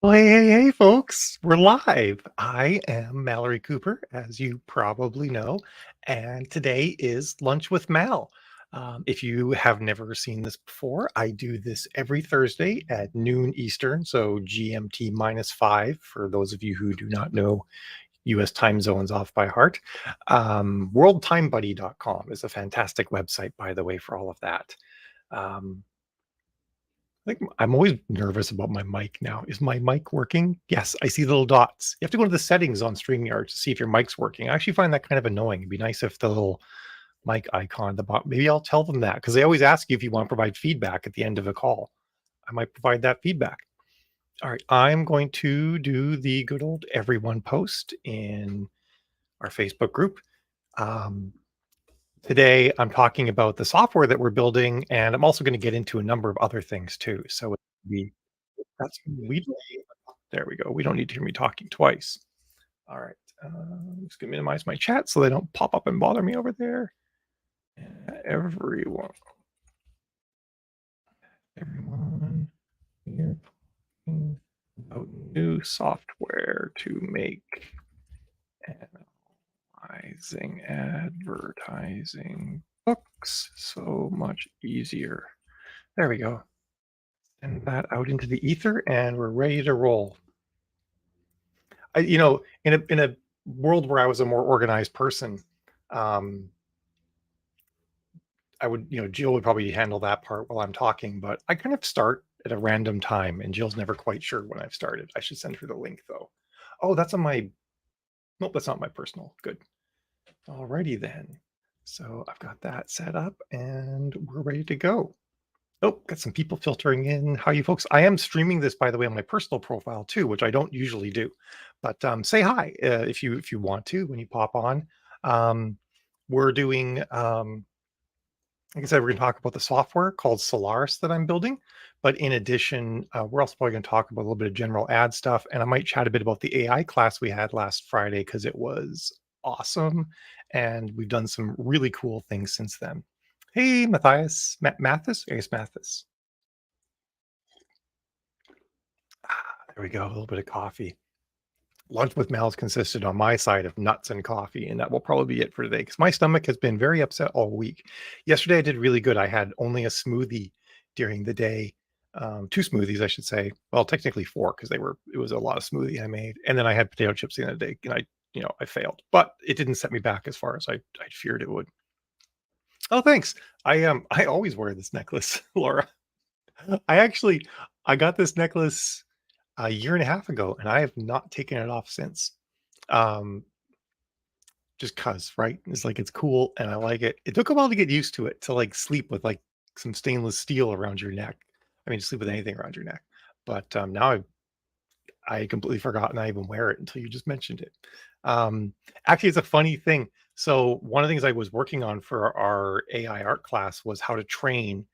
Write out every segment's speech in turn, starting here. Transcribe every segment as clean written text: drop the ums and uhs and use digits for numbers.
Well, hey, folks, we're live. I am Mallory Cooper, as you probably know, and today is Lunch with Mal. If you have never seen this before, I do this every Thursday at noon Eastern, so GMT -5, for those of you who do not know US time zones off by heart. WorldTimeBuddy.com is a fantastic website, by the way, for all of that. Um, I think I'm always nervous about my mic now. Is my mic working? Yes, I see the little dots. You have to go to the settings on StreamYard to see if your mic's working. I actually find that kind of annoying. It'd be nice if the little mic icon at the bottom. Maybe I'll tell them that because they always ask you if you want to provide feedback at the end of a call. I might provide that feedback. All right, I'm going to do the good old everyone post in our Facebook group. Um, Today, I'm talking about the software that we're building, and I'm also going to get into a number of other things too. So we that's we there we go. We don't need to hear me talking twice. All right. I'm just gonna minimize my chat so they don't pop up and bother me over there. Everyone, everyone here talking about new software to make analyzing advertising books so much easier. There we go. Send that out into the ether, and we're ready to roll. In a world where I was a more organized person, um, I would, Jill would probably handle that part while I'm talking, but I kind of start at a random time, and Jill's never quite sure when I've started. I should send her the link though. Oh, that's on my. Nope, that's not my personal. Good. Alrighty then. So I've got that set up, and we're ready to go. Oh, got some people filtering in. How you folks? I am streaming this, by the way, on my personal profile too, which I don't usually do. But say hi if you want to when you pop on. We're doing, like I said, we're going to talk about the software called Solaris that I'm building. But in addition, we're also probably going to talk about a little bit of general ad stuff, and I might chat a bit about the AI class we had last Friday because it was awesome, and we've done some really cool things since then. Hey, Matthias, Mathis, I guess Mathis. There we go. A little bit of coffee. Lunch with Mal's consisted on my side of nuts and coffee, and that will probably be it for today because my stomach has been very upset all week. Yesterday, I did really good. I had only a smoothie during the day, two smoothies, I should say. Well, technically four because it was a lot of smoothie I made, and then I had potato chips the other day, and I failed, but it didn't set me back as far as I feared it would. Oh, thanks. I always wear this necklace, Laura. I actually I got this necklace a year and a half ago, and I have not taken it off since. Um, just cause, right? It's like it's cool and I like it. It took a while to get used to it, to like sleep with like some stainless steel around your neck. I mean, sleep with anything around your neck. But now I completely forgotten I even wear it until you just mentioned it. Actually, it's a funny thing. So one of the things I was working on for our AI art class was how to train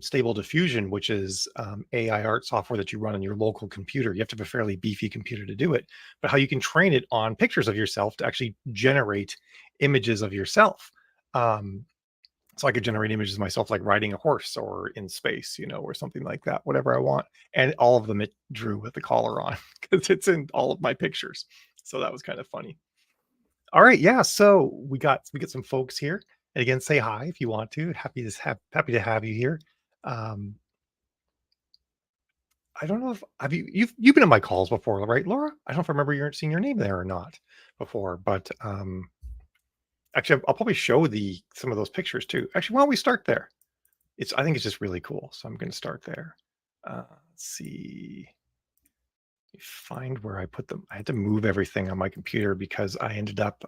Stable Diffusion, which is AI art software that you run on your local computer. You have to have a fairly beefy computer to do it, but how you can train it on pictures of yourself to actually generate images of yourself. Um, so I could generate images of myself like riding a horse or in space, or something like that, whatever I want. And all of them it drew with the collar on because it's in all of my pictures. So that was kind of funny. All right, yeah. So we get some folks here. And again, say hi if you want to. Happy to have you here. Um, I don't know if have you've been in my calls before, right, Laura? I don't know if I remember you seeing your name there or not before, but actually, I'll probably show the some of those pictures too. Actually, why don't we start there? I think it's just really cool, so I'm going to start there. Let's see. Find where I put them. I had to move everything on my computer because I ended up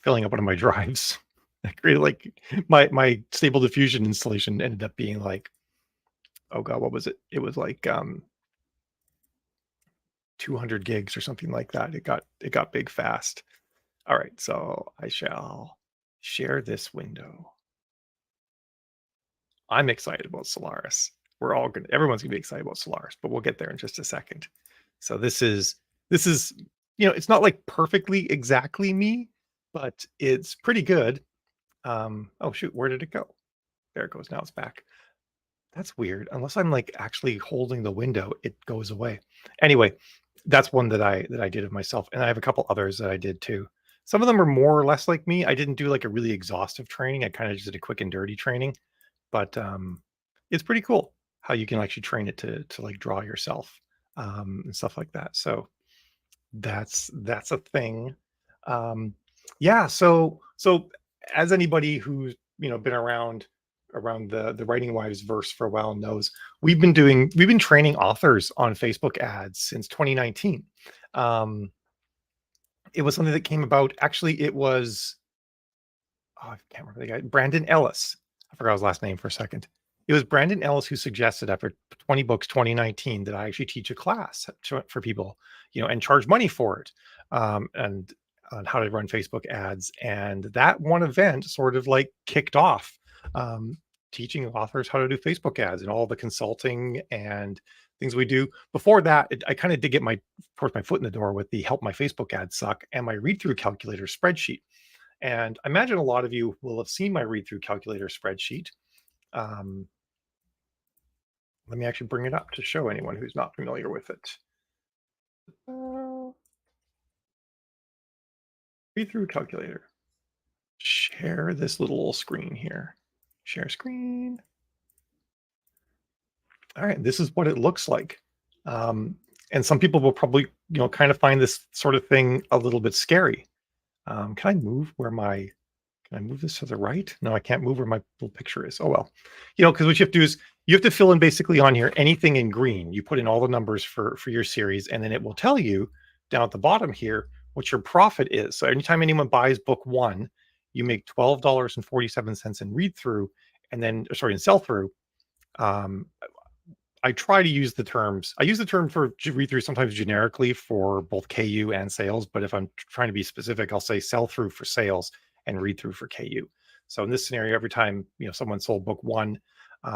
filling up one of my drives. I created like my Stable Diffusion installation ended up being like, oh god, what was it? It was like 200 gigs or something like that. It got big fast. All right, so I shall share this window. I'm excited about Solaris. Everyone's gonna be excited about Solaris, but we'll get there in just a second. So this is it's not like perfectly exactly me, but it's pretty good. Oh shoot, where did it go? There it goes. Now it's back. That's weird. Unless I'm like actually holding the window, it goes away. Anyway, that's one that I did of myself, and I have a couple others that I did too. Some of them are more or less like me. I didn't do like a really exhaustive training. I kind of just did a quick and dirty training, but it's pretty cool how you can actually train it to like draw yourself and stuff like that. So that's a thing. Um, yeah. So as anybody who's been around the Writing Wives verse for a while knows, we've been training authors on Facebook ads since 2019. Um, it was something that came about. Actually, it was I can't remember the guy, Brandon Ellis. I forgot his last name for a second. It was Brandon Ellis who suggested after 20 books 2019 that I actually teach a class for people, and charge money for it, and on how to run Facebook ads. And that one event sort of like kicked off um, teaching authors how to do Facebook ads and all the consulting and things we do. Before that, I kind of did get of course, my foot in the door with the Help My Facebook Ads Suck and my read through calculator spreadsheet. And I imagine a lot of you will have seen my read through calculator spreadsheet. Um, Let me actually bring it up to show anyone who's not familiar with it. Uh, Read through calculator. Share this little screen here. Share screen. All right, this is what it looks like. And some people will probably, kind of find this sort of thing a little bit scary. Can I move where my Can I move this to the right? No, I can't move where my little picture is. Oh well. Because what you have to do is you have to fill in basically on here anything in green. You put in all the numbers for your series, and then it will tell you down at the bottom here what your profit is. So anytime anyone buys book one, you make $12.47 in read through, and then in sell through. Um, I try to use the terms. I use the term for read through sometimes generically for both KU and sales, but if I'm trying to be specific, I'll say sell through for sales and read through for KU. So in this scenario, every time someone sold book one,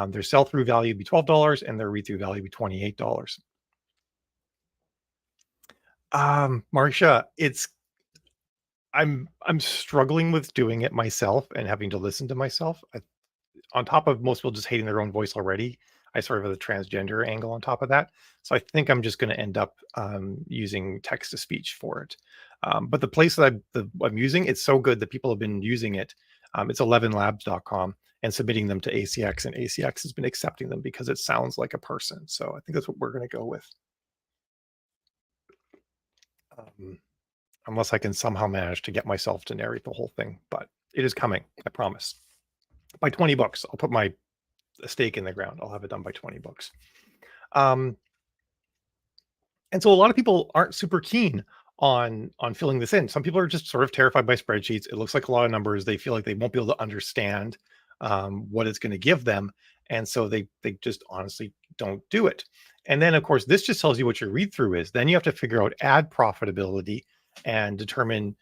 their sell through value would be $12 and their read through value would be $28. Marcia, I'm struggling with doing it myself and having to listen to myself. On top of most people just hating their own voice already, I sort of have the transgender angle on top of that. So I think I'm just going to end up using text to speech for it. But the place that I'm using, it's so good that people have been using it. It's 11labs.com and submitting them to ACX, and ACX has been accepting them because it sounds like a person. So I think that's what we're going to go with. Unless I can somehow manage to get myself to narrate the whole thing, but it is coming, I promise. By 20 books, I'll put my stake in the ground. I'll have it done by 20 books. And so a lot of people aren't super keen on filling this in. Some people are just sort of terrified by spreadsheets. It looks like a lot of numbers. They feel like they won't be able to understand what it's going to give them. And so they just honestly don't do it. And then, of course, this just tells you what your read through is. Then you have to figure out ad profitability and determine,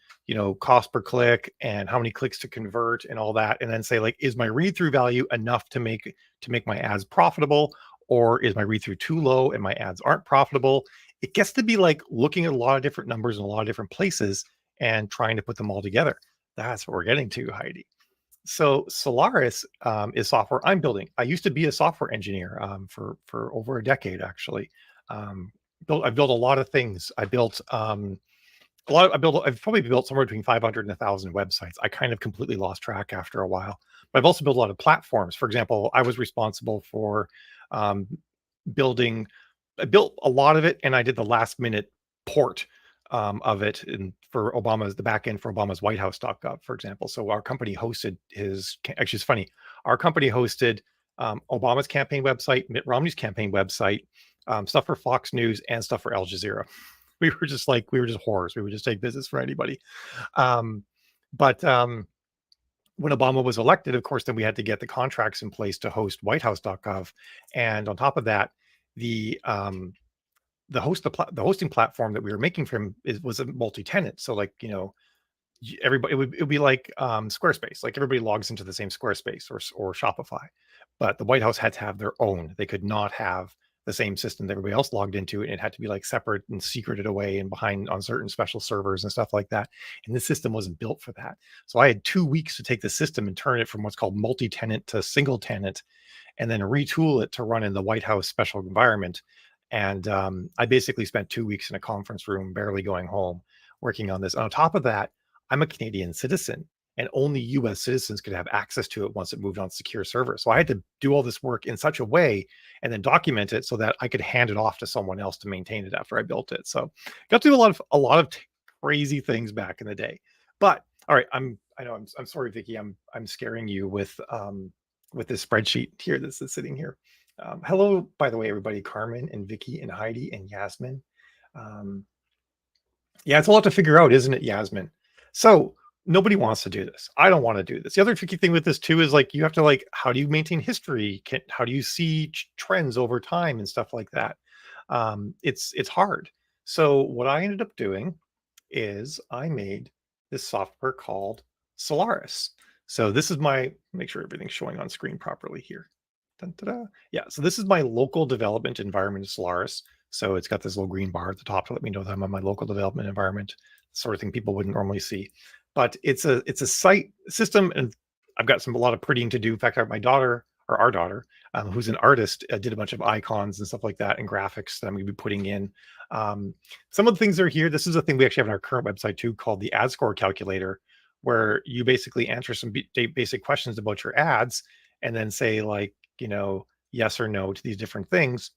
cost per click and how many clicks to convert and all that. And then say, like, is my read through value enough to make my ads profitable? Or is my read through too low and my ads aren't profitable? It gets to be like looking at a lot of different numbers in a lot of different places and trying to put them all together. That's what we're getting to, Heidi. So Solaris is software I'm building. I used to be a software engineer for over a decade, actually. I've built a lot of things. I've probably built somewhere between 500 and 1,000 websites. I kind of completely lost track after a while. But I've also built a lot of platforms. For example, I was responsible for building. I built a lot of it, and I did the last minute port of it for the back end for Obama's WhiteHouse.gov, for example. So our company hosted actually, it's funny. Our company hosted Obama's campaign website, Mitt Romney's campaign website, stuff for Fox News, and stuff for Al Jazeera. We were just whores. We would just take business for anybody. But when Obama was elected, of course, then we had to get the contracts in place to host WhiteHouse.gov. And on top of that, the hosting platform that we were making for him was a multi-tenant. So everybody, it would be like Squarespace. Like everybody logs into the same Squarespace or Shopify, but the White House had to have their own. They could not have the same system that everybody else logged into, and it had to be like separate and secreted away and behind on certain special servers and stuff like that. And this system wasn't built for that. So I had 2 weeks to take the system and turn it from what's called multi-tenant to single tenant. and then retool it to run in the White House special environment. And I basically spent 2 weeks in a conference room, barely going home, working on this. And on top of that, I'm a Canadian citizen, and only US citizens could have access to it once it moved on secure server. So I had to do all this work in such a way and then document it so that I could hand it off to someone else to maintain it after I built it. So got to do a lot of crazy things back in the day. But all right, I'm sorry, Vicky. I'm scaring you with this spreadsheet here that's sitting here. Hello, by the way, everybody, Carmen and Vicky and Heidi and Yasmin. Um, yeah, it's a lot to figure out, isn't it, Yasmin? So nobody wants to do this. I don't want to do this. The other tricky thing with this too is like you have to like, how do you maintain history? How do you see trends over time and stuff like that? It's hard. So what I ended up doing is I made this software called Solaris. So this is my, make sure everything's showing on screen properly here. Dun, da, da. Yeah, so this is my local development environment in Solaris. So it's got this little green bar at the top to let me know that I'm on my local development environment, sort of thing people wouldn't normally see. But it's a site system, and I've got a lot of prettying to do. In fact, my daughter, or our daughter, who's an artist, did a bunch of icons and stuff like that and graphics that I'm going to be putting in. Some of the things are here. This is a thing we actually have on our current website too, called the ad score calculator, where you basically answer some basic questions about your ads and then say like, yes or no to these different things.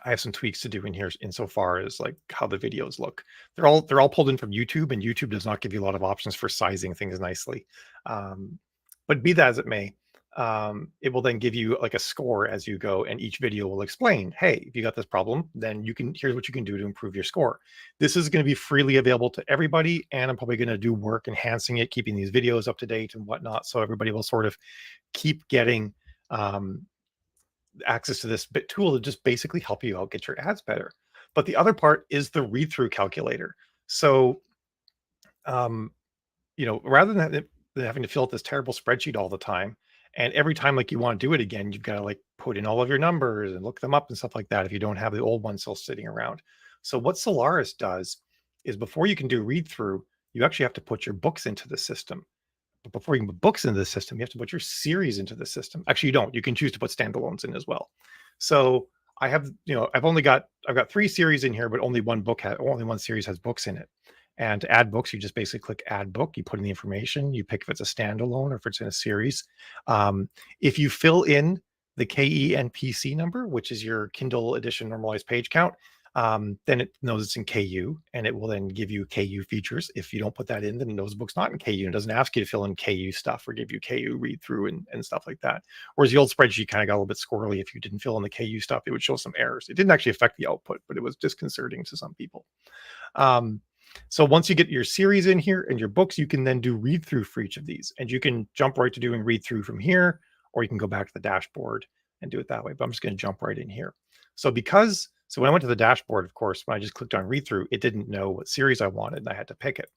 I have some tweaks to do in here insofar as like how the videos look. They're all pulled in from YouTube, and YouTube does not give you a lot of options for sizing things nicely. But be that as it may, it will then give you like a score as you go, and each video will explain, hey, if you got this problem, then here's what you can do to improve your score. This is going to be freely available to everybody, and I'm probably going to do work enhancing it, keeping these videos up to date and whatnot, so everybody will sort of keep getting access to this tool to just basically help you out get your ads better. But the other part is the read-through calculator. So, rather than having to fill out this terrible spreadsheet all the time, and every time like you want to do it again, you've got to like put in all of your numbers and look them up and stuff like that if you don't have the old ones still sitting around. So what Solaris does is before you can do read-through, you actually have to put your books into the system. But before you can put books into the system, you have to put your series into the system. Actually, you don't. You can choose to put standalones in as well. So I have, I've got 3 series in here, but only one series has books in it. And to add books, you just basically click add book. You put in the information. You pick if it's a standalone or if it's in a series. If you fill in the KENPC number, which is your Kindle edition normalized page count, then it knows it's in KU, and it will then give you KU features. If you don't put that in, then it knows the book's not in KU and doesn't ask you to fill in KU stuff or give you KU read through and stuff like that. Whereas the old spreadsheet kind of got a little bit squirrely. If you didn't fill in the KU stuff, it would show some errors. It didn't actually affect the output, but it was disconcerting to some people. So once you get your series in here and your books, you can then do read through for each of these, and you can jump right to doing read through from here, or you can go back to the dashboard and do it that way. But I'm just going to jump right in here. So when I went to the dashboard, of course, when I just clicked on read through, it didn't know what series I wanted, and I had to pick it.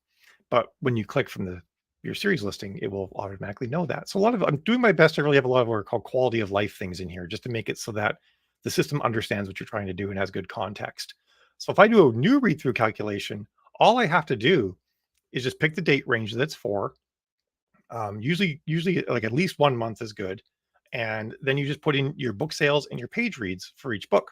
But when you click from your series listing, it will automatically know that. So I'm doing my best to really have a lot of what are called quality of life things in here, just to make it so that the system understands what you're trying to do and has good context. So if I do a new read through calculation, all I have to do is just pick the date range that it's for. Usually like at least 1 month is good. And then you just put in your book sales and your page reads for each book.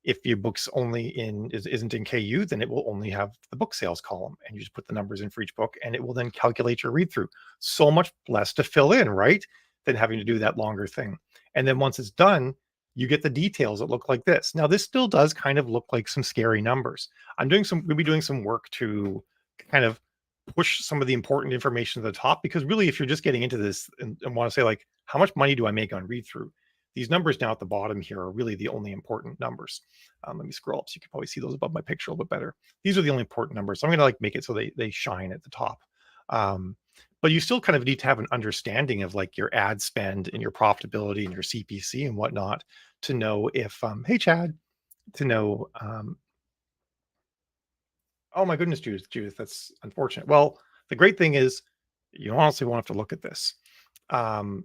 If your book's only isn't in KU, then it will only have the book sales column, and you just put the numbers in for each book, and it will then calculate your read through. So much less to fill in, right? Than having to do that longer thing. And then once it's done, you get the details that look like this. Now, this still does kind of look like some scary numbers. We'll be doing some work to kind of push some of the important information to the top, because really, if you're just getting into this and want to say like, how much money do I make on read through? These numbers down at the bottom here are really the only important numbers. Let me scroll up so you can probably see those above my picture a little bit better. These are the only important numbers. So I'm going to like make it so they shine at the top. But you still kind of need to have an understanding of like your ad spend and your profitability and your CPC and whatnot to know if, hey, Chad, to know, oh my goodness, Judith, that's unfortunate. Well, the great thing is you honestly won't have to look at this. I'm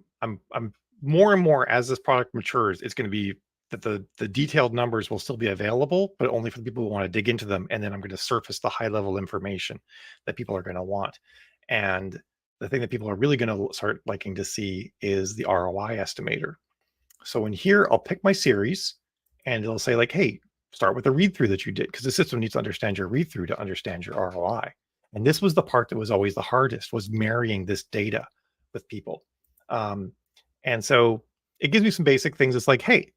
more and more as this product matures, it's going to be that the detailed numbers will still be available, but only for the people who want to dig into them. And then I'm going to surface the high level information that people are going to want. And the thing that people are really going to start liking to see is the ROI estimator. So in here, I'll pick my series and it'll say like, hey, start with a read through that you did, because the system needs to understand your read through to understand your ROI. And this was the part that was always the hardest, was marrying this data with people. And so it gives me some basic things. It's like, hey,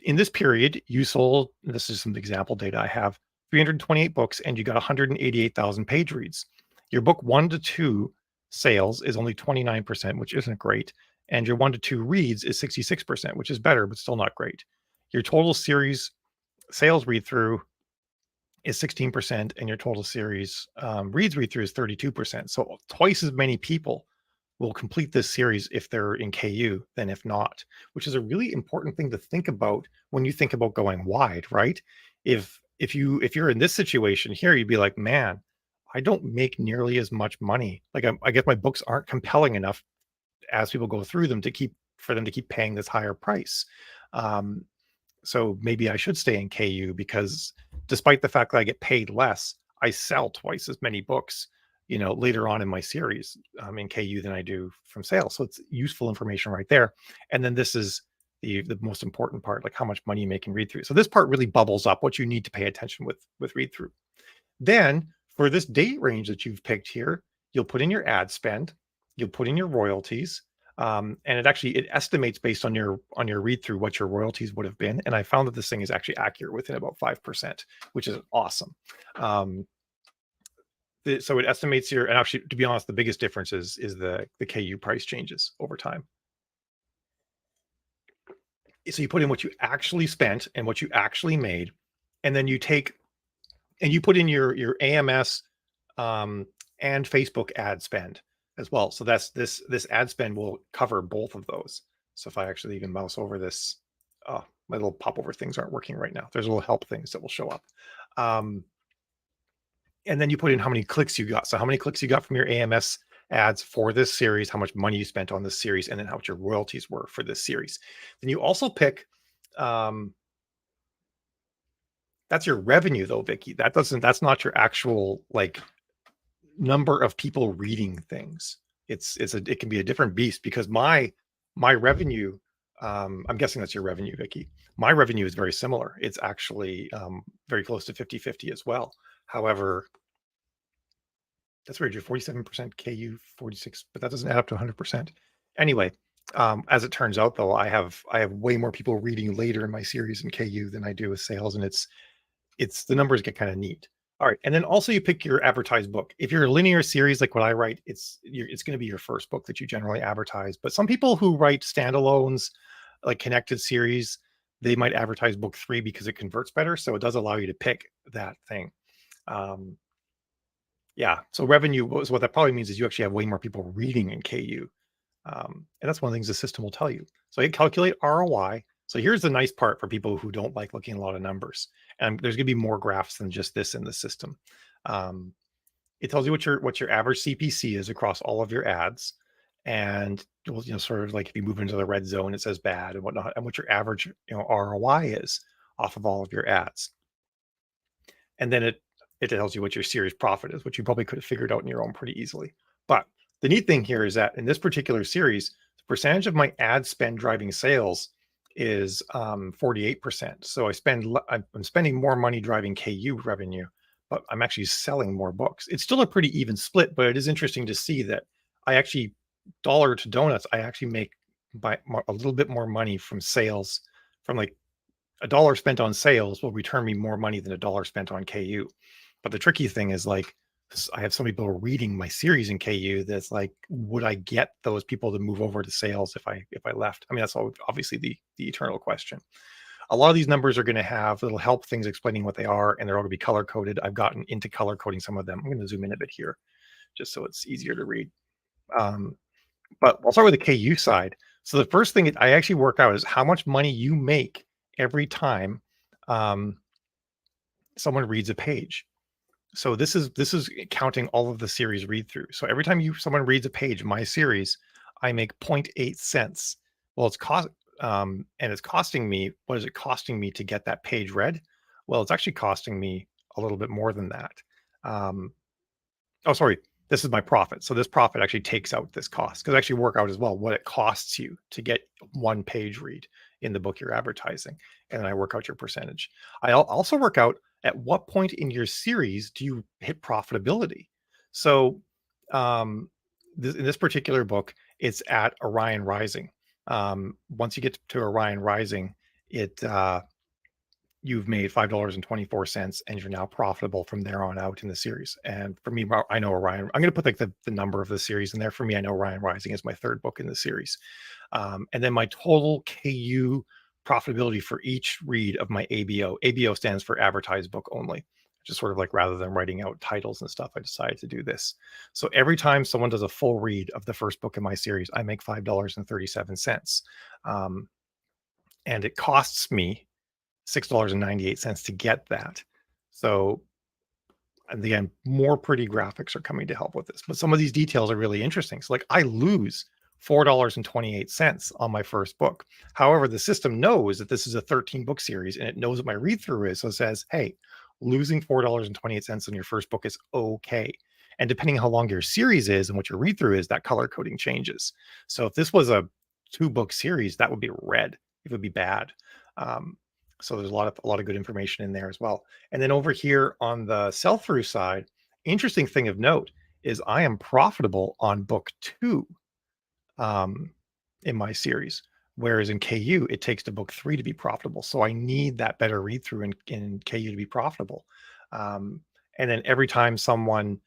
in this period, you sold, this is some example data I have, 328 books and you got 188,000 page reads. Your book 1 to 2 sales is only 29%, which isn't great. And your 1 to 2 reads is 66%, which is better, but still not great. Your total series sales read through is 16%, and your total series read through is 32%. So twice as many people will complete this series if they're in KU than if not, which is a really important thing to think about when you think about going wide, right? If you're in this situation here, you'd be like, man, I don't make nearly as much money. Like I guess my books aren't compelling enough as people go through them to keep for them to keep paying this higher price. Um, so maybe I should stay in KU, because despite the fact that I get paid less, I sell twice as many books, later on in my series in KU than I do from sales. So it's useful information right there. And then this is the most important part, like how much money you make in read through. So this part really bubbles up what you need to pay attention with read through. Then for this date range that you've picked here, you'll put in your ad spend, you'll put in your royalties, and it estimates based on your read through what your royalties would have been. And I found that this thing is actually accurate within about 5%, which is awesome. So it estimates your, and actually, to be honest, the biggest difference is the KU price changes over time. So you put in what you actually spent and what you actually made, and then you take and you put in your AMS and Facebook ad spend as well. So that's this ad spend will cover both of those. So if I actually even mouse over this, oh, my little pop over things aren't working right now. There's little help things that will show up. And then you put in how many clicks you got. So how many clicks you got from your AMS ads for this series, how much money you spent on this series, and then how much your royalties were for this series. Then you also pick, that's your revenue though, Vicky. That's not your actual like number of people reading things. It can be a different beast, because my revenue, I'm guessing that's your revenue, Vicky. My revenue is very similar. It's actually very close to 50-50 as well. However, that's weird. You're 47% KU, 46, but that doesn't add up to 100%. Anyway, as it turns out, though, I have way more people reading later in my series in KU than I do with sales, and it's the numbers get kind of neat. All right, and then also you pick your advertised book. If you're a linear series like what I write, it's going to be your first book that you generally advertise. But some people who write standalones, like connected series, they might advertise book 3 because it converts better. So it does allow you to pick that thing. Yeah, so revenue, what that probably means is you actually have way more people reading in KU. And that's one of the things the system will tell you. So you calculate ROI. So here's the nice part for people who don't like looking at a lot of numbers. And there's going to be more graphs than just this in the system. It tells you what your average CPC is across all of your ads. And sort of like if you move into the red zone, it says bad and whatnot, and what your average ROI is off of all of your ads. And then it tells you what your series profit is, which you probably could have figured out on your own pretty easily. But the neat thing here is that in this particular series, the percentage of my ad spend driving sales is 48%. So I'm spending more money driving KU revenue, but I'm actually selling more books. It's still a pretty even split, but it is interesting to see that I actually, dollar to donuts, I actually make a little bit more money from sales. From like $1 spent on sales will return me more money than $1 spent on KU. But the tricky thing is, like, I have so many people reading my series in KU that's like, would I get those people to move over to sales if I left? I mean, that's obviously the eternal question. A lot of these numbers are going to have little help things explaining what they are, and they're all going to be color coded. I've gotten into color coding some of them. I'm going to zoom in a bit here just so it's easier to read. But I'll start with the KU side. So the first thing I actually work out is how much money you make every time someone reads a page. So this is counting all of the series read through. So every time someone reads a page, my series, I make 0.8 cents. Well, it's costing me. What is it costing me to get that page read? Well, it's actually costing me a little bit more than that. Oh, sorry. this is my profit. So this profit actually takes out this cost, because I actually work out as well what it costs you to get one page read in the book you're advertising. And then I work out your percentage. I also work out at what point in your series do you hit profitability. So in this particular book, it's at Orion Rising. Once you get to Orion Rising, you've made $5.24 and you're now profitable from there on out in the series. And for me, I know Orion, I'm going to put like the number of the series in there. For me, I know Orion Rising is my third book in the series. And then my total KU profitability for each read of my ABO stands for advertised book only. Just sort of like, rather than writing out titles and stuff, I decided to do this. So every time someone does a full read of the first book in my series, I make $5.37. And it costs me $6.98 to get that. So, and again, more pretty graphics are coming to help with this, but some of these details are really interesting. So like, I lose $4.28 on my first book. However, the system knows that this is a 13 book series and it knows what my read through is. So it says, hey, losing $4.28 on your first book is okay. And depending how long your series is and what your read through is, that color coding changes. So if this was a 2-book series, that would be red. It would be bad. So there's a lot of good information in there as well. And then over here on the sell-through side, interesting thing of note is I am profitable on book 2 in my series, whereas in KU it takes to book 3 to be profitable. So I need that better read through in KU to be profitable. And then every time someone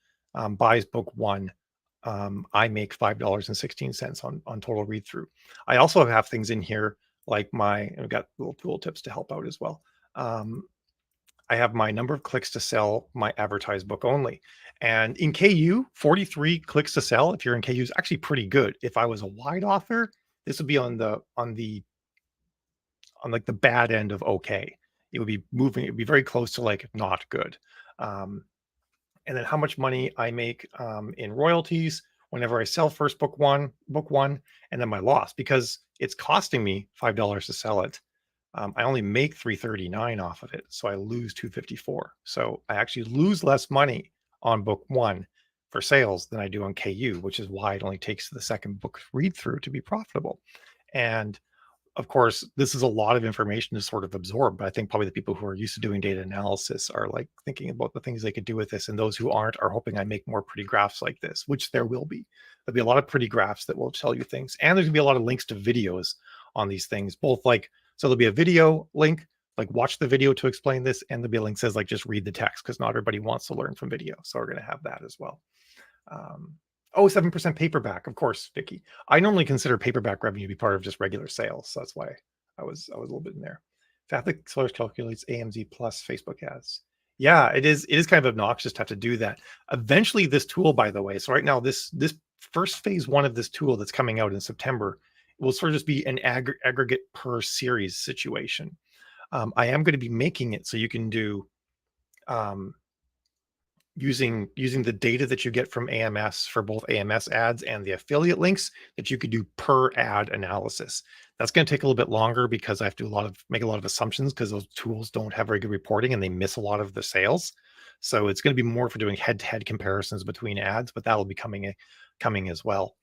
buys book 1, I make $5.16 on total read through. I also have things in here like I've got little tool tips to help out as well. I have my number of clicks to sell my advertised book only. And in KU, 43 clicks to sell, if you're in KU, is actually pretty good. If I was a wide author, this would be on like the bad end of okay. It would be very close to like not good. And then how much money I make in royalties whenever I sell first book one, and then my loss, because it's costing me $5 to sell it. I only make $3.39 off of it, so I lose $2.54. So I actually lose less money on book 1 for sales than I do on KU, which is why it only takes the second book read through to be profitable. And of course, this is a lot of information to sort of absorb, but I think probably the people who are used to doing data analysis are like thinking about the things they could do with this. And those who aren't are hoping I make more pretty graphs like this, which there will be. There'll be a lot of pretty graphs that will tell you things. And there's gonna be a lot of links to videos on these things, both like, so there'll be a video link, like watch the video to explain this. And there'll be a link that says like, just read the text, because not everybody wants to learn from video. So we're gonna have that as well. 7% paperback, of course, Vicky. I normally consider paperback revenue to be part of just regular sales. So that's why I was a little bit in there. Catholic Source calculates AMZ plus Facebook ads. Yeah, it is kind of obnoxious to have to do that. Eventually, this tool, by the way, so right now, this first phase 1 of this tool that's coming out in September will sort of just be an aggregate per series situation. I am going to be making it so you can do using the data that you get from AMS for both AMS ads and the affiliate links, that you could do per ad analysis. That's going to take a little bit longer because I have to make a lot of assumptions, because those tools don't have very good reporting and they miss a lot of the sales. So it's going to be more for doing head-to-head comparisons between ads, but that'll be coming as well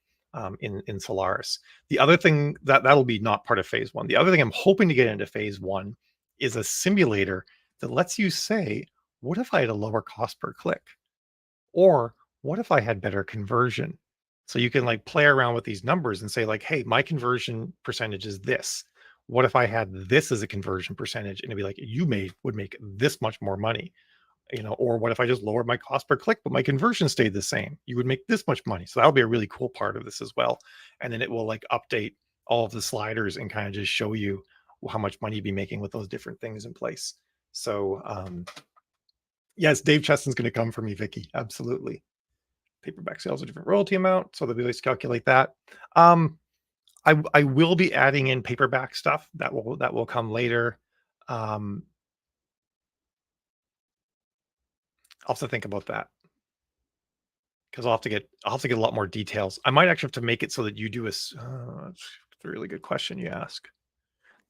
in Solaris. The other thing that'll be not part of phase 1. The other thing I'm hoping to get into phase 1 is a simulator that lets you say, what if I had a lower cost per click? Or what if I had better conversion? So you can like play around with these numbers and say like, hey, my conversion percentage is this. What if I had this as a conversion percentage? And it'd be like, would make this much more money, or what if I just lowered my cost per click, but my conversion stayed the same? You would make this much money. So that'll be a really cool part of this as well. And then it will like update all of the sliders and kind of just show you how much money you'd be making with those different things in place. So, yes, Dave Cheston's going to come for me, Vicky. Absolutely. Paperback sales a different royalty amount, so they'll be able to calculate that. I will be adding in paperback stuff that will come later. I'll have to think about that, because I'll have to get a lot more details. I might actually have to make it so that you do that's a really good question you ask.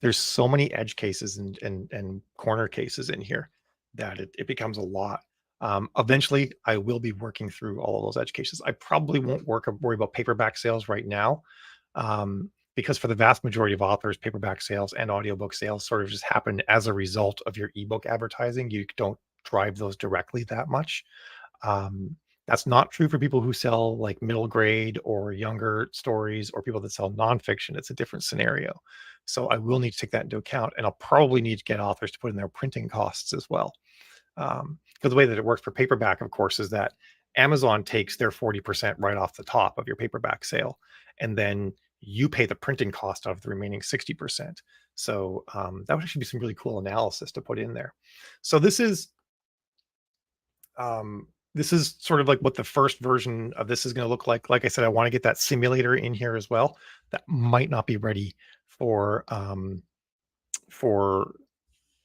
There's so many edge cases and corner cases in here that it becomes a lot. Eventually, I will be working through all of those educations. I probably won't worry about paperback sales right now, because for the vast majority of authors, paperback sales and audiobook sales sort of just happen as a result of your ebook advertising. You don't drive those directly that much. Um, that's not true for people who sell like middle grade or younger stories or people that sell nonfiction. It's a different scenario. So I will need to take that into account, and I'll probably need to get authors to put in their printing costs as well. Because the way that it works for paperback, of course, is that Amazon takes their 40% right off the top of your paperback sale, and then you pay the printing cost out of the remaining 60%. So that would actually be some really cool analysis to put in there. So this is sort of like what the first version of this is going to look like. Like I said, I want to get that simulator in here as well. That might not be ready for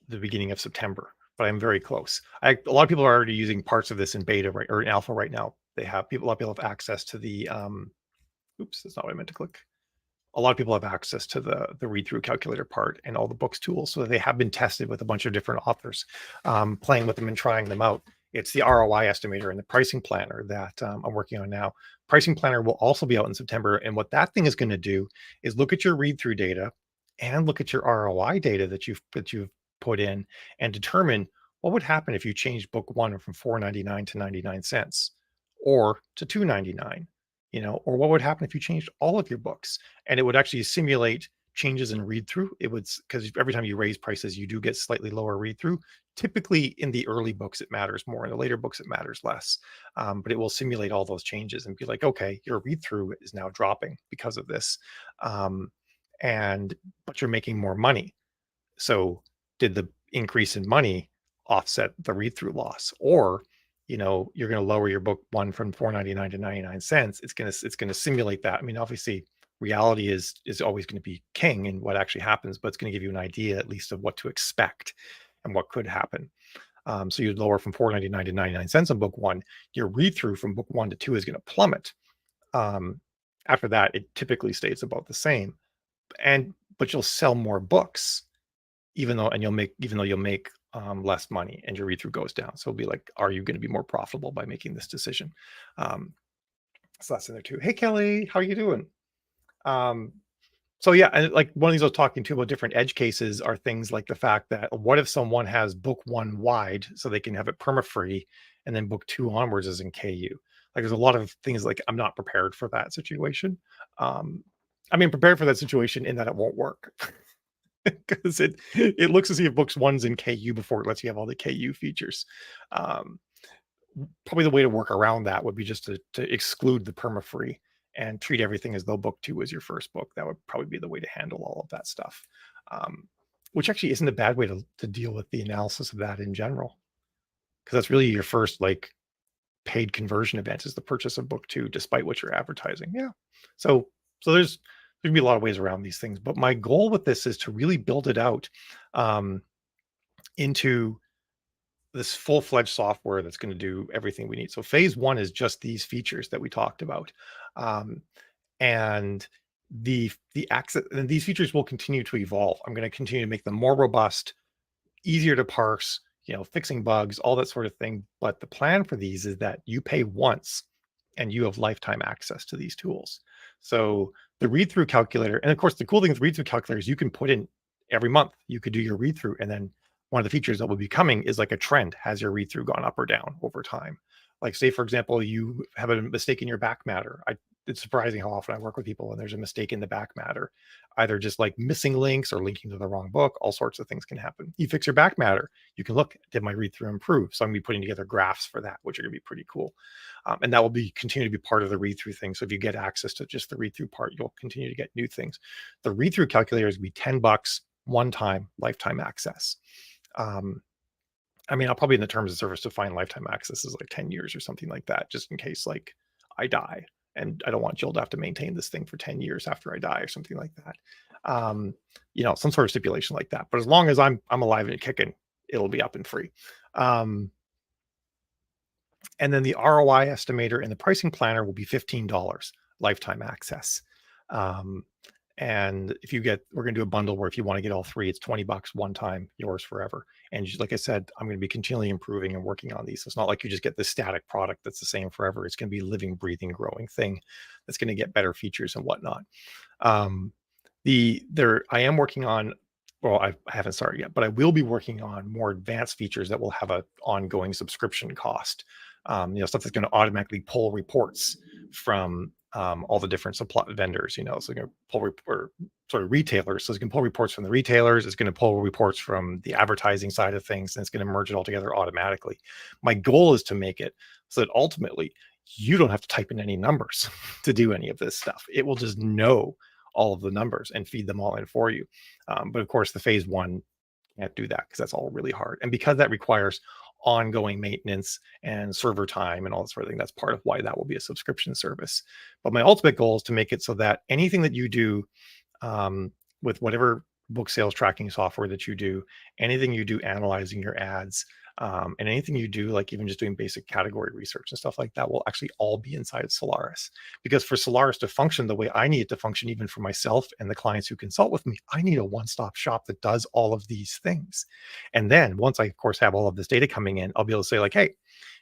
the beginning of September, but I'm very close. A lot of people are already using parts of this in beta right or in alpha right now. A lot of people have access to the oops, that's not what I meant to click. A lot of people have access to the read through calculator part and all the books tools, so they have been tested with a bunch of different authors, playing with them and trying them out. It's the ROI estimator and the pricing planner that I'm working on now. Pricing planner will also be out in September, and what that thing is going to do is look at your read through data and look at your ROI data that you've put in and determine what would happen if you changed book one from 4.99 to 99 cents or to 2.99, or what would happen if you changed all of your books. And it would actually simulate changes in read through. It would, because every time you raise prices, you do get slightly lower read through. Typically in the early books, it matters more. In the later books, it matters less. But it will simulate all those changes and be like, okay, your read through is now dropping because of this. Um, but you're making more money. So did the increase in money offset the read through loss? Or, you're going to lower your book one from 4.99 to 99 cents. It's going to simulate that. I mean, obviously reality is always going to be king in what actually happens, but it's going to give you an idea at least of what to expect and what could happen. So you'd lower from 4.99 to 99 cents on book one. Your read through from book one to two is going to plummet. After that, it typically stays about the same, but you'll sell more books, even though you'll make less money and your read through goes down. So it'll be like, are you going to be more profitable by making this decision? So that's in there too. Hey Kelly, how are you doing? So yeah, and like one of these I was talking to about different edge cases are things like the fact that what if someone has book one wide so they can have it perma-free, and then book two onwards is in KU. Like there's a lot of things like I'm not prepared for that situation. Prepared for that situation in that it won't work. Because it looks as if books one's in KU before it lets you have all the KU features. Um, Probably the way to work around that would be just to exclude the perma-free and treat everything as though book two is your first book. That would probably be the way to handle all of that stuff. Which actually isn't a bad way to deal with the analysis of that in general. Because that's really your first like paid conversion event is the purchase of book two, despite what you're advertising. Yeah. So there's gonna be a lot of ways around these things, but my goal with this is to really build it out into this full-fledged software that's going to do everything we need. So phase one is just these features that we talked about, and the access, and these features will continue to evolve. I'm going to continue to make them more robust, easier to parse, fixing bugs, all that sort of thing. But the plan for these is that you pay once and you have lifetime access to these tools. So the read through calculator, and of course, the cool thing with read through calculators, you can put in every month, you could do your read through. And then one of the features that will be coming is like a trend. Has your read through gone up or down over time? Like, say, for example, you have a mistake in your back matter. It's surprising how often I work with people and there's a mistake in the back matter, either just like missing links or linking to the wrong book. All sorts of things can happen. You fix your back matter, you can look, did my read through improve? So I'm gonna be putting together graphs for that, which are gonna be pretty cool. And that will continue to be part of the read through thing. So if you get access to just the read through part, you'll continue to get new things. The read through calculator is gonna be $10 one time, lifetime access. I'll probably in the terms of service define lifetime access is like 10 years or something like that, just in case like I die and I don't want Jill to have to maintain this thing for 10 years after I die or something like that. Some sort of stipulation like that. But as long as I'm alive and kicking, it'll be up and free. And then the ROI estimator and the pricing planner will be $15 lifetime access. And if you get, we're going to do a bundle where if you want to get all three, it's $20 one time, yours forever. And like I said, I'm going to be continually improving and working on these. So it's not like you just get this static product that's the same forever. It's going to be a living, breathing, growing thing that's going to get better features and whatnot. Um, I am working on, well, I haven't started yet, but I will be working on more advanced features that will have a ongoing subscription cost. Stuff that's going to automatically pull reports from all the different supply vendors. So going to pull retailers. So it's going to pull reports from the retailers. It's going to pull reports from the advertising side of things, and it's going to merge it all together automatically. My goal is to make it so that ultimately you don't have to type in any numbers to do any of this stuff. It will just know all of the numbers and feed them all in for you. But of course, the phase one can't do that because that's all really hard. And because that requires ongoing maintenance and server time and all that sort of thing, that's part of why that will be a subscription service. But my ultimate goal is to make it so that anything that you do with whatever book sales tracking software that you do, anything you do analyzing your ads, and anything you do, like even just doing basic category research and stuff like that, will actually all be inside of Solaris. Because for Solaris to function the way I need it to function, even for myself and the clients who consult with me, I need a one-stop shop that does all of these things. And then once I, of course, have all of this data coming in, I'll be able to say like, hey,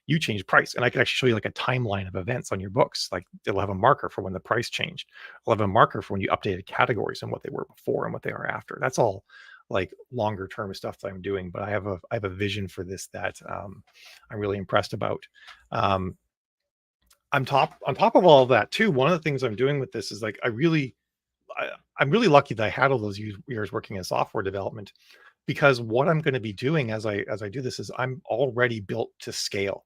you change price. And I can actually show you like a timeline of events on your books. Like it'll have a marker for when the price changed. I'll have a marker for when you updated categories and what they were before and what they are after. That's all like longer term stuff that I'm doing, but I have a vision for this that I'm really impressed about. On top of all of that too, one of the things I'm doing with this is like I'm really lucky that I had all those years working in software development, because what I'm going to be doing as I do this is I'm already built to scale.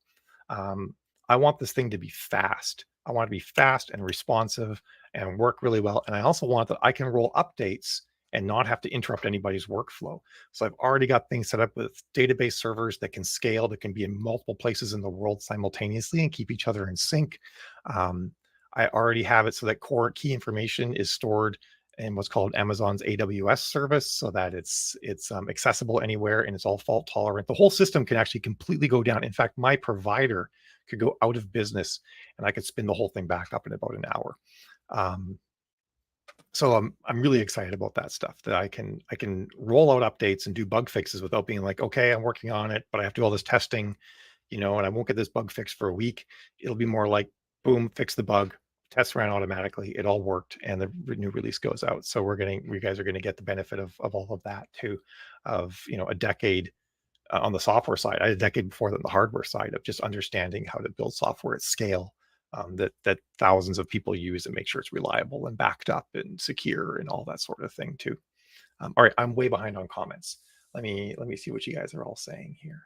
I want this thing to be fast. I want to be fast and responsive and work really well. And I also want that I can roll updates and not have to interrupt anybody's workflow. So I've already got things set up with database servers that can scale, that can be in multiple places in the world simultaneously and keep each other in sync. I already have it so that core key information is stored in what's called Amazon's AWS service, so that it's accessible anywhere and it's all fault tolerant. The whole system can actually completely go down. In fact, my provider could go out of business and I could spin the whole thing back up in about an hour. So I'm really excited about that stuff, that I can roll out updates and do bug fixes without being like, okay, I'm working on it, but I have to do all this testing, and I won't get this bug fixed for a week. It'll be more like, boom, fix the bug, tests ran automatically, it all worked, and the new release goes out. So you guys are going to get the benefit of all of that too, of a decade on the software side. I had a decade before that on the hardware side of just understanding how to build software at scale, that thousands of people use, and make sure it's reliable and backed up and secure and all that sort of thing too. All right, I'm way behind on comments. Let me see what you guys are all saying here.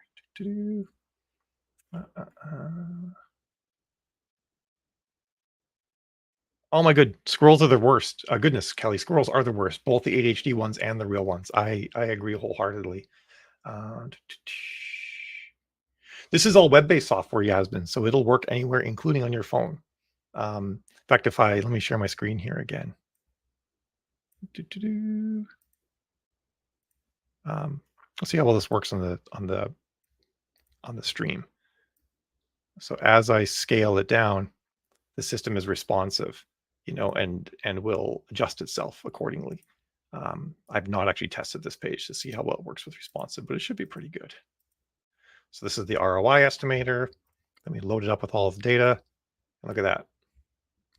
Oh my good, squirrels are the worst. Goodness, Kelly, squirrels are the worst, both the ADHD ones and the real ones. I agree wholeheartedly. This is all web-based software, Yasmin, so it'll work anywhere, including on your phone. In fact, let me share my screen here again. Let's see how well this works on the stream. So as I scale it down, the system is responsive, and will adjust itself accordingly. I've not actually tested this page to see how well it works with responsive, but it should be pretty good. So this is the ROI estimator. Let me load it up with all of the data. Look at that.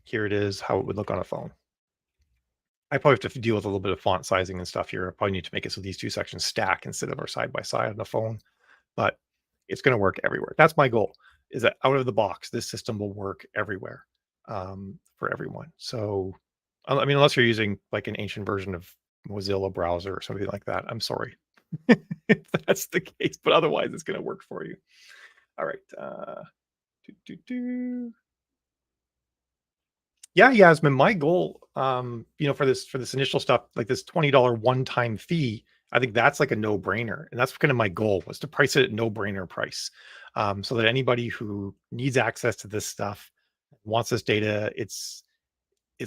Here it is, how it would look on a phone. I probably have to deal with a little bit of font sizing and stuff here. I probably need to make it so these two sections stack instead of are side by side on the phone, but it's going to work everywhere. That's my goal, is that out of the box, this system will work everywhere, for everyone. So, I mean, unless you're using like an ancient version of Mozilla browser or something like that, I'm sorry if that's the case, but otherwise it's going to work for you. All right. Yeah, Yasmin, my goal, for this initial stuff, like this $20 one-time fee, I think that's like a no-brainer. And that's kind of my goal, was to price it at no-brainer price. So that anybody who needs access to this stuff, wants this data, it's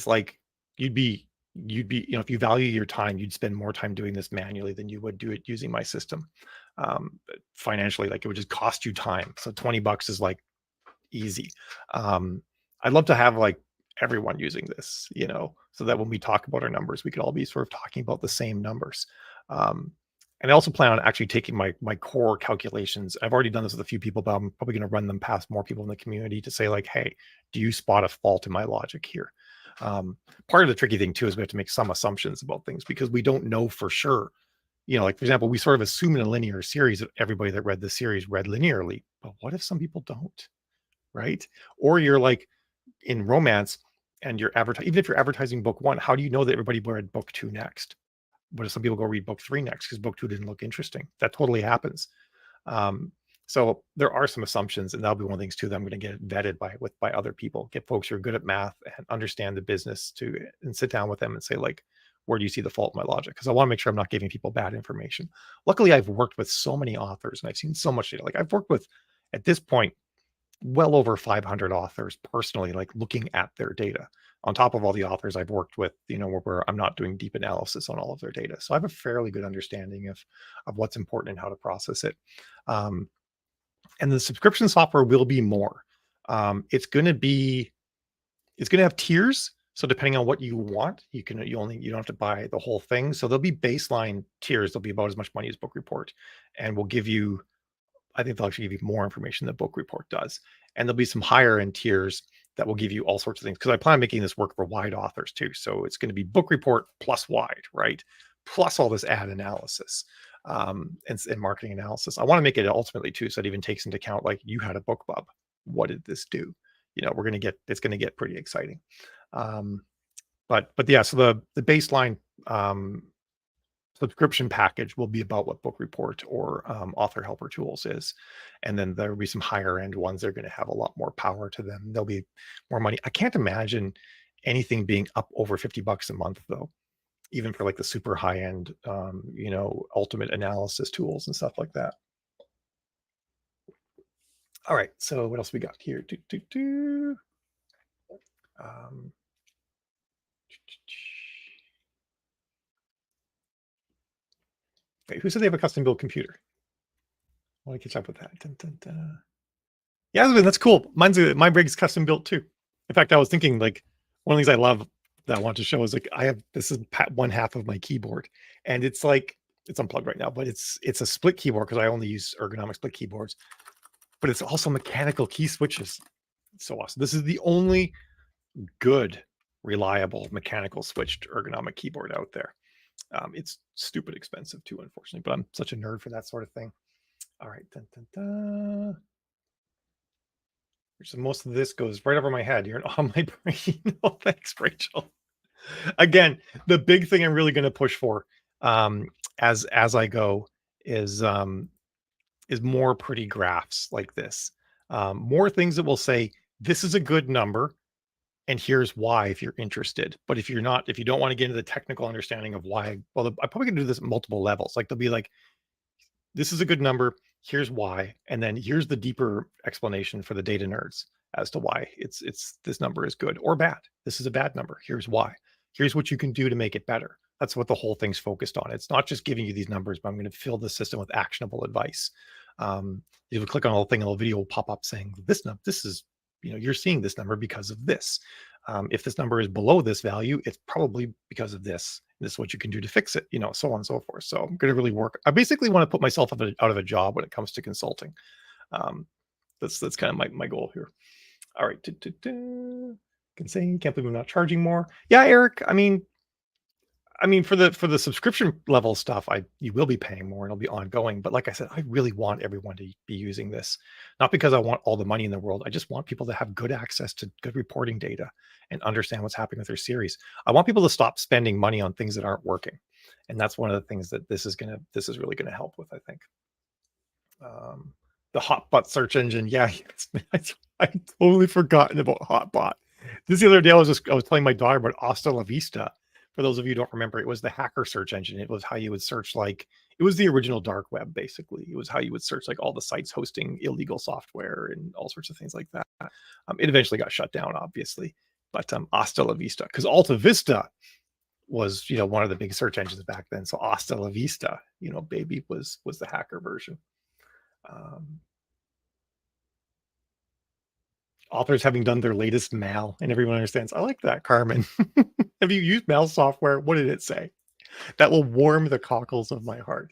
like you'd be, if you value your time, you'd spend more time doing this manually than you would do it using my system. Financially, like it would just cost you time. So $20 is like easy. I'd love to have like everyone using this, so that when we talk about our numbers, we could all be sort of talking about the same numbers. Um, and I also plan on actually taking my core calculations. I've already done this with a few people, but I'm probably going to run them past more people in the community to say like, hey, do you spot a fault in my logic here? Part of the tricky thing too is we have to make some assumptions about things because we don't know for sure. Like for example, we sort of assume in a linear series that everybody that read the series read linearly, but what if some people don't, right? Or you're like in romance and you're advertising, even if you're advertising book 1, how do you know that everybody read book 2 next? What if some people go read book 3 next because book 2 didn't look interesting? That totally happens. Um, so there are some assumptions, and that'll be one of the things too that I'm going to get vetted by other people, get folks who are good at math and understand the business and sit down with them and say like, where do you see the fault in my logic? Because I want to make sure I'm not giving people bad information. Luckily, I've worked with so many authors and I've seen so much data. Like I've worked with, at this point, well over 500 authors personally, like looking at their data on top of all the authors I've worked with, where I'm not doing deep analysis on all of their data. So I have a fairly good understanding of what's important and how to process it. And the subscription software will be more. It's going to have tiers. So depending on what you want, you don't have to buy the whole thing. So there'll be baseline tiers. There'll be about as much money as Book Report, and we'll give you, I think they'll actually give you more information than Book Report does. And there'll be some higher end tiers that will give you all sorts of things, because I plan on making this work for wide authors too. So it's going to be Book Report plus wide, right? Plus all this ad analysis and marketing analysis. I want to make it ultimately too, so it even takes into account like you had a book club. What did this do? It's going to get pretty exciting. But yeah, so the baseline subscription package will be about what Book Report or Author Helper Tools is. And then there will be some higher end ones that are going to have a lot more power to them. There'll be more money. I can't imagine anything being up over $50 a month though, even for like the super high end, ultimate analysis tools and stuff like that. All right, so what else we got here? Wait, who said they have a custom built computer? I want to catch up with that. Dun, dun, dun. Yeah, that's cool. Mine rig's custom built too. In fact, I was thinking like one of the things I love that I want to show is like this is one half of my keyboard, and it's like it's unplugged right now, but it's a split keyboard because I only use ergonomic split keyboards. But it's also mechanical key switches. It's so awesome. This is the only good, reliable mechanical switched ergonomic keyboard out there. It's stupid expensive too, unfortunately, but I'm such a nerd for that sort of thing. All right. Dun, dun, dun. So most of this goes right over my head. You're on my brain. Oh, thanks, Rachel. Again, the big thing I'm really going to push for as I go is more pretty graphs like this. More things that will say, this is a good number, and here's why if you're interested. But if you don't want to get into the technical understanding of why, well, I'm probably going to do this at multiple levels. Like they'll be like, this is a good number, here's why, and then here's the deeper explanation for the data nerds as to why it's this number is good or bad. This is a bad number, here's why. Here's what you can do to make it better. That's what the whole thing's focused on. It's not just giving you these numbers, but I'm going to fill the system with actionable advice. If you click on a little thing, a little video will pop up saying this is, you're seeing this number because of this. If this number is below this value, it's probably because of this. This is what you can do to fix it, so on and so forth. So I'm going to really work. I basically want to put myself out of a job when it comes to consulting. That's kind of my goal here. All right. Can't believe I'm not charging more. Yeah, Eric. I mean, for the subscription level stuff, you will be paying more and it'll be ongoing. But like I said, I really want everyone to be using this, not because I want all the money in the world. I just want people to have good access to good reporting data and understand what's happening with their series. I want people to stop spending money on things that aren't working, and that's one of the things that this is really gonna help with, I think. The Hotbot search engine, yeah, I totally forgotten about Hotbot. This the other day I was telling my daughter about Hasta La Vista. For those of you who don't remember, it was the hacker search engine. It was how you would search, like, it was the original dark web, basically. It was how you would search like all the sites hosting illegal software and all sorts of things like that. It eventually got shut down, obviously, but Hasta La Vista, because Alta Vista was, one of the big search engines back then. So Hasta La Vista, baby, was the hacker version. authors having done their latest mal, and everyone understands. I like that, Carmen. Have you used mal software? What did it say? That will warm the cockles of my heart.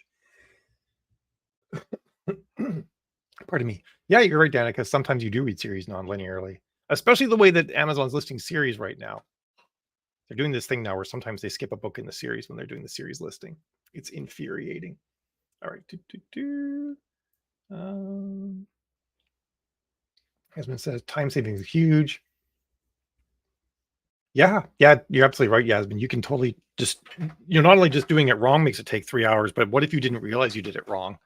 Pardon me. Yeah, you're right, Danica. Sometimes you do read series non-linearly, especially the way that Amazon's listing series right now. They're doing this thing now where sometimes they skip a book in the series when they're doing the series listing. It's infuriating. All right. Yasmin says time saving is huge. Yeah, you're absolutely right, Yasmin. You can totally just, not only just doing it wrong makes it take 3 hours, but what if you didn't realize you did it wrong?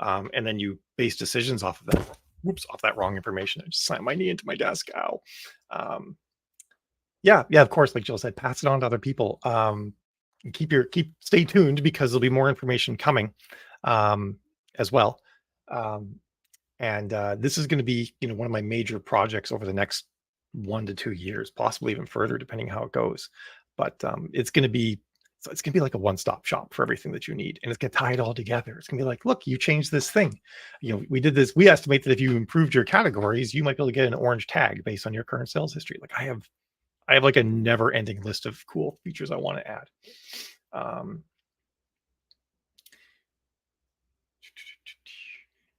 And then you base decisions off of that. Whoops, off that wrong information. I just slammed my knee into my desk. Ow. Yeah, of course, like Jill said, pass it on to other people. Stay tuned because there'll be more information coming as well. And this is going to be, one of my major projects over the next 1 to 2 years, possibly even further, depending how it goes. But it's going to be like a one-stop shop for everything that you need, and it's going to tie it all together. It's going to be like, look, you changed this thing. We did this. We estimate that if you improved your categories, you might be able to get an orange tag based on your current sales history. Like I have like a never-ending list of cool features I want to add.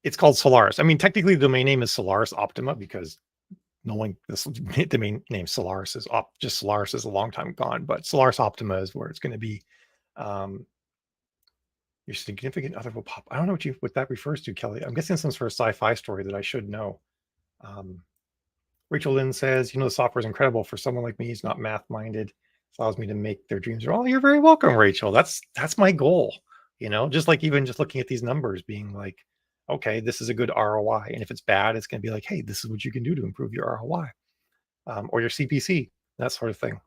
It's called Solaris. I mean, technically, the domain name is Solaris Optima because knowing this domain name Solaris is just Solaris is a long time gone, but Solaris Optima is where it's going to be. Your significant other will pop. I don't know what that refers to, Kelly. I'm guessing some sort of sci-fi story that I should know. Rachel Lynn says, the software is incredible for someone like me who's not math-minded. It allows me to make their dreams real. Oh, you're very welcome, Rachel. That's my goal. Just like even just looking at these numbers, being like, okay, this is a good ROI. And if it's bad, it's going to be like, hey, this is what you can do to improve your ROI or your CPC, that sort of thing.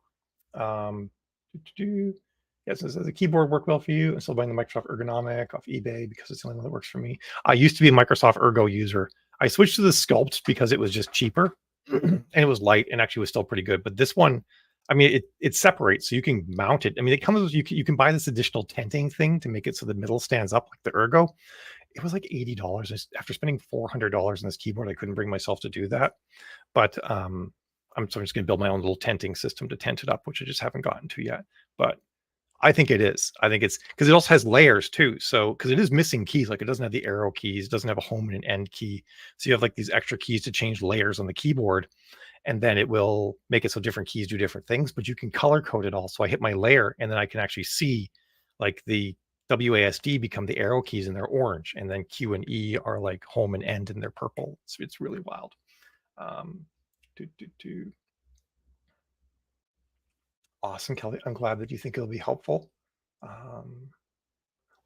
Yes, does the keyboard work well for you? I'm still buying the Microsoft Ergonomic off eBay because it's the only one that works for me. I used to be a Microsoft Ergo user. I switched to the Sculpt because it was just cheaper and it was light and actually was still pretty good. But this one, I mean, it separates, so you can mount it. I mean, it comes with, you can buy this additional tenting thing to make it so the middle stands up like the Ergo. It was like $80. After spending $400 on this keyboard, I couldn't bring myself to do that. But I'm just going to build my own little tenting system to tent it up, which I just haven't gotten to yet. But I think it is. I think it's because it also has layers too. So because it is missing keys, like it doesn't have the arrow keys, doesn't have a home and an end key. So you have like these extra keys to change layers on the keyboard, and then it will make it so different keys do different things. But you can color code it all. So I hit my layer, and then I can actually see like the WASD become the arrow keys and they're orange, and then Q and E are like home and end and they're purple. It's really wild. Awesome, Kelly. I'm glad that you think it'll be helpful.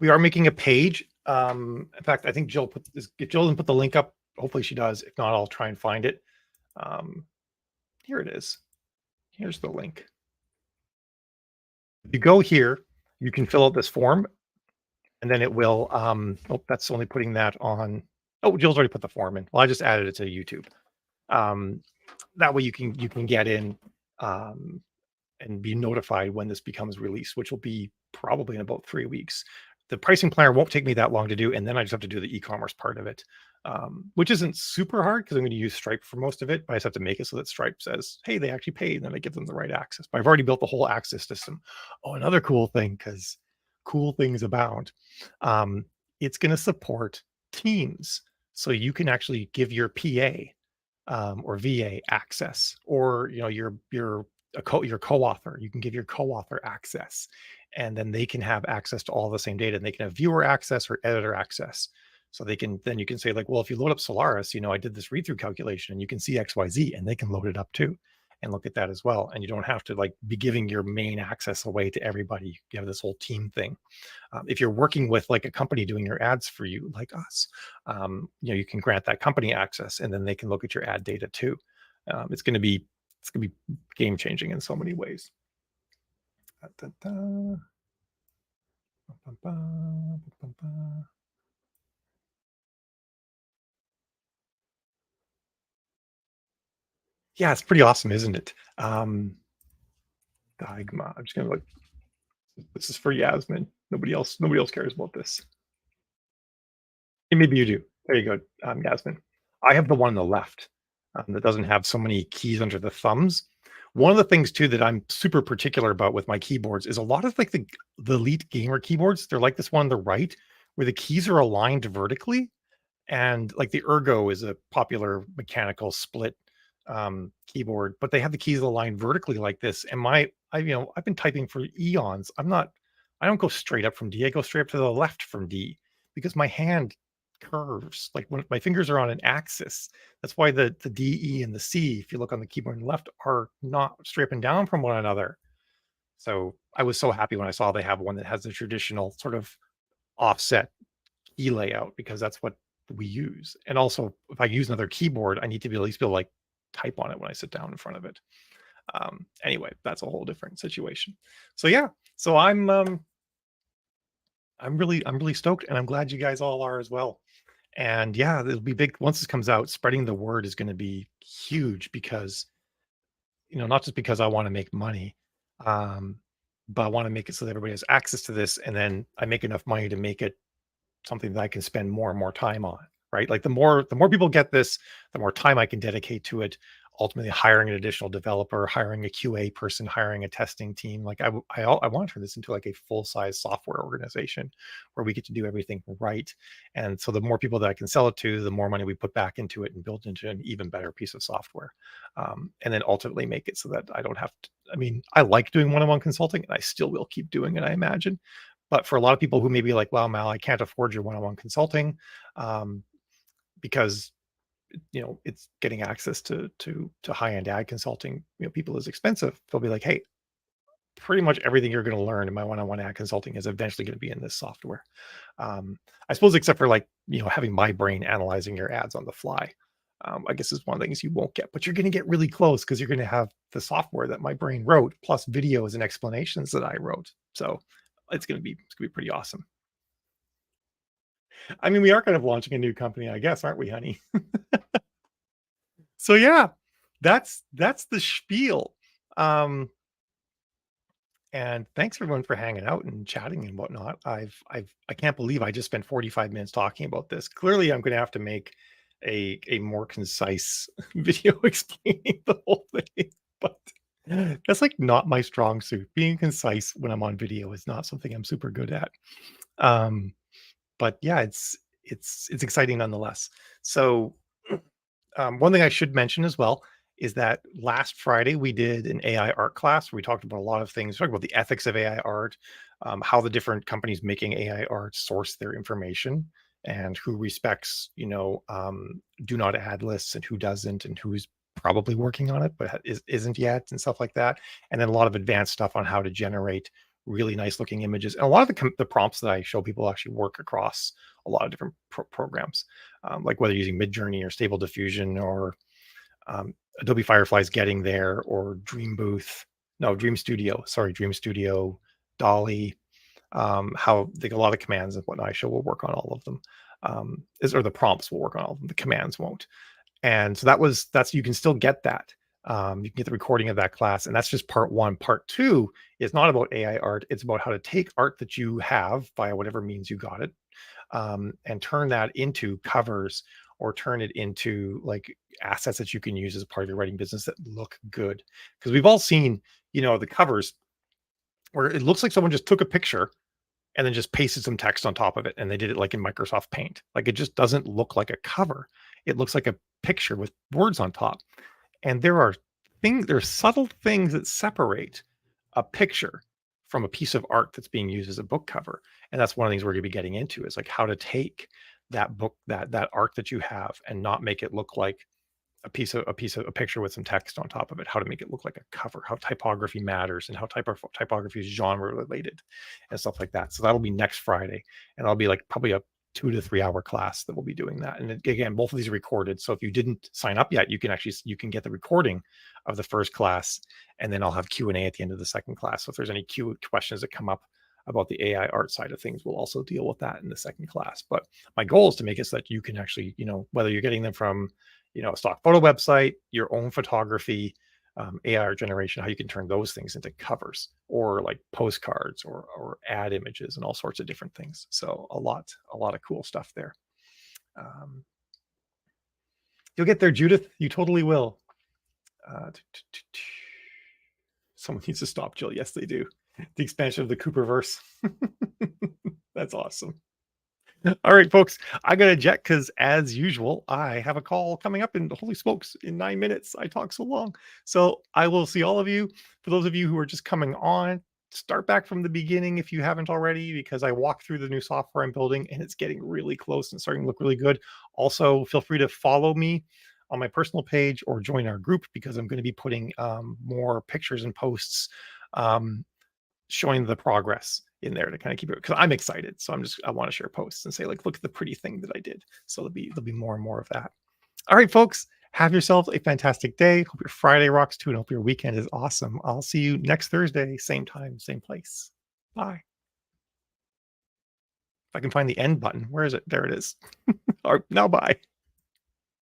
We are making a page. In fact, I think Jill if Jill didn't put the link up, hopefully she does. If not, I'll try and find it. Here it is. Here's the link. If you go here, you can fill out this form, and then it will. Oh, that's only putting that on. Oh, Jill's already put the form in. Well, I just added it to YouTube. That way you can get in and be notified when this becomes released, which will be probably in about 3 weeks. The pricing planner won't take me that long to do, and then I just have to do the e-commerce part of it, which isn't super hard because I'm going to use Stripe for most of it, but I just have to make it so that Stripe says, hey, they actually paid, and then I give them the right access. But I've already built the whole access system. Oh, another cool thing, because cool things abound. It's going to support Teams, so you can actually give your PA or VA access, or your co-author. You can give your co-author access, and then they can have access to all the same data, and they can have viewer access or editor access. So you can say like, well, if you load up Solaris, I did this read-through calculation and you can see XYZ, and they can load it up too and look at that as well. And you don't have to like be giving your main access away to everybody. You have this whole team thing. If you're working with like a company doing your ads for you, like us, you can grant that company access, and then they can look at your ad data too. It's going to be game changing in so many ways. Yeah, it's pretty awesome, isn't it? Dagma. I'm just gonna look. This is for Yasmin. Nobody else cares about this. Hey, maybe you do. There you go, Yasmin. I have the one on the left. that doesn't have so many keys under the thumbs. One of the things too that I'm super particular about with my keyboards is a lot of like the Elite Gamer keyboards. They're like this one on the right, where the keys are aligned vertically, and like the Ergo is a popular mechanical split keyboard, but they have the keys aligned vertically like this. And I've been typing for eons. I don't go straight up from D. I go straight up to the left from D because my hand curves. Like when my fingers are on an axis. That's why the D, E, and the C, if you look on the keyboard on the left, are not straight up and down from one another. So I was so happy when I saw they have one that has the traditional sort of offset key layout because that's what we use. And also, if I use another keyboard, I need to be at least be able to like type on it when I sit down in front of it. Anyway, that's a whole different situation. So yeah, so I'm really stoked, and I'm glad you guys all are as well. And yeah, it'll be big once this comes out. Spreading the word is going to be huge because not just because I want to make money, um, but I want to make it so that everybody has access to this, and then I make enough money to make it something that I can spend more and more time on, right? Like the more people get this, the more time I can dedicate to it. Ultimately, hiring an additional developer, hiring a QA person, hiring a testing team. Like I want to turn this into like a full size software organization where we get to do everything right. And so the more people that I can sell it to, the more money we put back into it and build into an even better piece of software. And then ultimately make it so that I don't have to. I mean, I like doing one-on-one consulting, and I still will keep doing it, I imagine. But for a lot of people who may be like, "Well, Mal, I can't afford your one-on-one consulting," um, because it's getting access to high-end ad consulting. People is expensive. They'll be like, "Hey, pretty much everything you're going to learn in my one-on-one ad consulting is eventually going to be in this software." I suppose, except for like having my brain analyzing your ads on the fly. I guess is one of the things you won't get, but you're going to get really close because you're going to have the software that my brain wrote plus videos and explanations that I wrote. So it's gonna be pretty awesome. I mean, we are kind of launching a new company, I guess, aren't we, honey? So yeah, that's the spiel. Um, and thanks everyone for hanging out and chatting and whatnot. I can't believe I just spent 45 minutes talking about this. Clearly, I'm going to have to make a more concise video explaining the whole thing, but that's like not my strong suit. Being concise when I'm on video is not something I'm super good at. Um, but yeah, it's exciting nonetheless. So one thing I should mention as well is that last Friday we did an AI art class where we talked about a lot of things. Talked about the ethics of AI art, how the different companies making AI art source their information, and who respects, do not ad lists and who doesn't, and who's probably working on it but isn't yet, and stuff like that. And then a lot of advanced stuff on how to generate really nice looking images. And a lot of the prompts that I show people actually work across a lot of different programs, like whether using Midjourney or Stable Diffusion or Adobe Firefly's getting there, or Dream Booth, no, Dream Studio, sorry, Dream Studio, Dolly, how a lot of commands and whatnot I show will work on all of them. Or the prompts will work on all of them, the commands won't. And so that's you can still get that. You can get the recording of that class, and that's just part one. Part two is not about AI art. It's about how to take art that you have via whatever means you got it, and turn that into covers, or turn it into like assets that you can use as part of your writing business that look good. Because we've all seen, the covers where it looks like someone just took a picture and then just pasted some text on top of it, and they did it like in Microsoft Paint. Like it just doesn't look like a cover. It looks like a picture with words on top. And there's subtle things that separate a picture from a piece of art that's being used as a book cover. And that's one of the things we're going to be getting into, is like how to take that book, that art that you have, and not make it look like a picture with some text on top of it, how to make it look like a cover, how typography matters, and how typography is genre related and stuff like that. So that'll be next Friday, and I'll be like probably a 2 to 3 hour class that will be doing that. And again, both of these are recorded, so if you didn't sign up yet, you can get the recording of the first class, and then I'll have Q&A at the end of the second class. So if there's any questions that come up about the AI art side of things, we'll also deal with that in the second class. But my goal is to make it so that you can actually, whether you're getting them from a stock photo website, your own photography, AI art generation, how you can turn those things into covers, or like postcards, or ad images, and all sorts of different things. So a lot of cool stuff there. Um, You'll get there, Judith. You totally will. Someone needs to stop Jill. Yes, they do. The expansion of the Cooperverse. That's awesome. All right, folks, I got to jet because, as usual, I have a call coming up. And holy smokes, in 9 minutes, I talk so long. So I will see all of you. For those of you who are just coming on, start back from the beginning if you haven't already, because I walked through the new software I'm building and it's getting really close and starting to look really good. Also, feel free to follow me on my personal page or join our group, because I'm going to be putting more pictures and posts showing the progress in there to kind of keep it, because I'm excited. So I want to share posts and say, like, look at the pretty thing that I did. So there'll be more and more of that. All right, folks, have yourself a fantastic day. Hope your Friday rocks too, and hope your weekend is awesome. I'll see you next Thursday, same time, same place. Bye. If I can find the end button, where is it? There it is. All right, now bye.